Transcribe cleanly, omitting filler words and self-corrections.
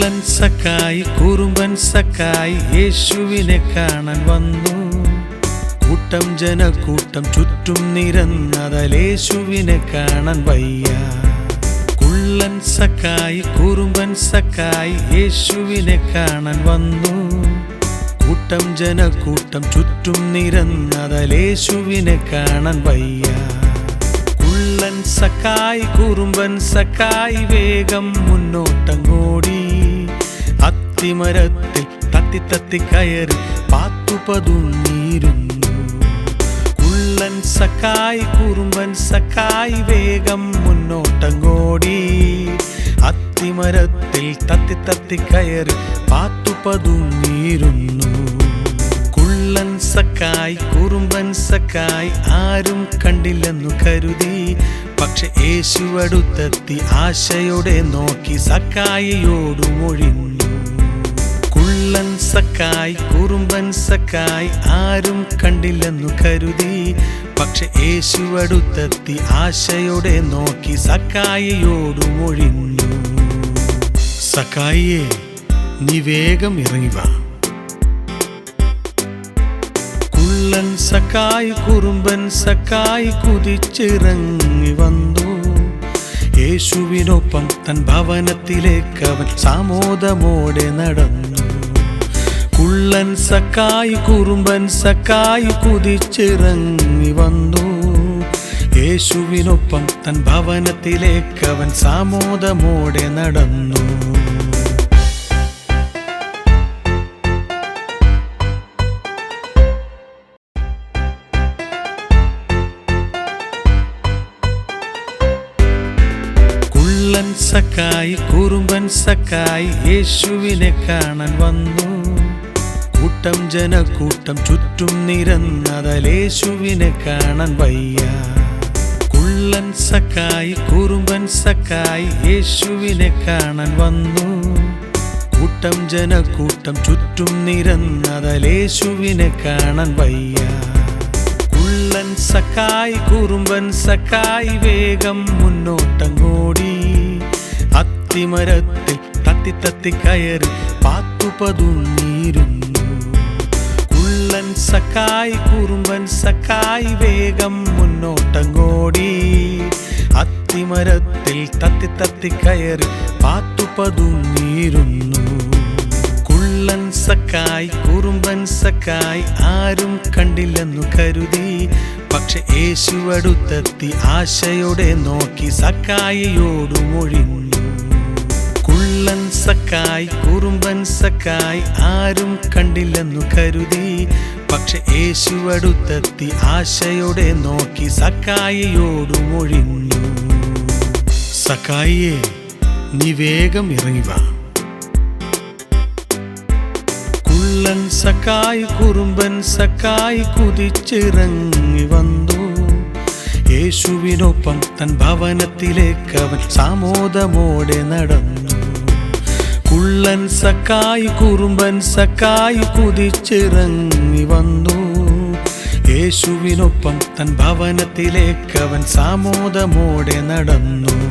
കുള്ളൻ സക്കായി കുറുമ്പൻ സക്കായി യേശുവിനെ കാണാൻ വന്നു. കൂട്ടം ജനക്കൂട്ടം ചുറ്റും നിരന്നതാൽ യേശുവിനെ കാണാൻ വയ്യ. കുള്ളൻ സക്കായി കുറുമ്പൻ സക്കായി യേശുവിനെ കാണാൻ വന്നു. കൂട്ടം ജനക്കൂട്ടം ചുറ്റും നിരന്നതാൽ യേശുവിനെ കാണാൻ വയ്യ. കുള്ളൻ സക്കായി കുറുമ്പൻ സക്കായി വേഗം മുന്നോട്ടങ്ങോടി. അത്തിമരത്തിൽ തത്തി തത്തി കയറി പാത്തു പതുങ്ങിയിരുന്നു. കുള്ളൻ സക്കായി കുറുമ്പൻ സക്കായി വേഗം മുന്നോട്ടങ്ങോടി. അത്തിമരത്തിൽ തത്തി തത്തി കയറി പാത്തു പതുങ്ങിയിരുന്നു. കുള്ളൻ സക്കായി കുറുമ്പൻ സക്കായി ആരും കണ്ടില്ലെന്നു കരുതി. പക്ഷെ യേശു അടുത്തെത്തി ആശയോടെ നോക്കി സക്കായിയോടു മൊഴിഞ്ഞു. കുള്ളൻ സക്കായി കുറുമ്പൻ സക്കായി ആരും കണ്ടില്ലെന്നു കരുതി. പക്ഷെ യേശു അടുത്തെത്തി ആശയോടെ നോക്കി സക്കായിയോടു മൊഴിഞ്ഞു. സക്കായിയെ, നീ വേഗം ഇറങ്ങി വാ. കുള്ളൻ സക്കായി കുറുമ്പൻ സക്കായി കുതിച്ചിറങ്ങി വന്നു. യേശുവിനൊപ്പം തൻ ഭവനത്തിലേക്ക് അവൻ സാമോദമോടെ നടന്നു. കുള്ളൻ സക്കായി കുറുമ്പൻ സക്കായി കുതിച്ചിറങ്ങി വന്നു. യേശുവിനൊപ്പം തൻ ഭവനത്തിലേക്ക് അവൻ സാമോദമോടെ നടന്നു. കുള്ളൻ സക്കായി കുറുമ്പൻ സക്കായി യേശുവിനെ കാണാൻ വന്നു. കൂട്ടം ജനക്കൂട്ടം ചുറ്റും നിരന്നതാൽ യേശുവിനെ കാണാൻ വയ്യ. കുള്ളൻ സക്കായി കുറുമ്പൻ സക്കായി യേശുവിനെ കാണാൻ വന്നു. കൂട്ടം ജനക്കൂട്ടം ചുറ്റും നിരന്നതാൽ യേശുവിനെ കാണാൻ വയ്യ. കുള്ളൻ സക്കായി കുറുമ്പൻ സക്കായി വേഗം മുന്നോട്ടങ്ങോടി. അത്തിമരത്തിൽ തത്തി തത്തി കയറി പാത്തു പതുങ്ങിയിരുന്നു. കുള്ളൻ സക്കായി കുറുമ്പൻ സക്കായി വേഗം മുന്നോട്ടങ്ങോടി. അത്തിമരത്തിൽ തത്തി തത്തി കയറി പാത്തു പതുങ്ങിയിരുന്നു. കുള്ളൻ സക്കായി കുറുമ്പൻ സക്കായി ആരും കണ്ടില്ലെന്നു കരുതി. പക്ഷെ യേശു അടുത്തെത്തി ആശയോടെ നോക്കി സക്കായിയോടു മൊഴിഞ്ഞു. കുള്ളൻ സക്കായി കുറുമ്പൻ സക്കായി ആരും കണ്ടില്ലെന്നു കരുതി. പക്ഷെ യേശു അടുത്തെത്തി ആശയോടെ നോക്കി സക്കായിയോടു മൊഴിഞ്ഞു. സക്കായിയെ, നീ വേഗം ഇറങ്ങി വാ. കുള്ളൻ സക്കായി കുറുമ്പൻ സക്കായി കുതിച്ചിറങ്ങി വന്നു. യേശുവിനൊപ്പം തൻ ഭവനത്തിലേക്ക് അവൻ സാമോദമോടെ നടന്നു. കുള്ളൻ സക്കായി കുറുമ്പൻ സക്കായി കുതിച്ചിറങ്ങി വന്നു. യേശുവിനൊപ്പം തൻ ഭവനത്തിലേക്ക് അവൻ സാമോദമോടെ നടന്നു.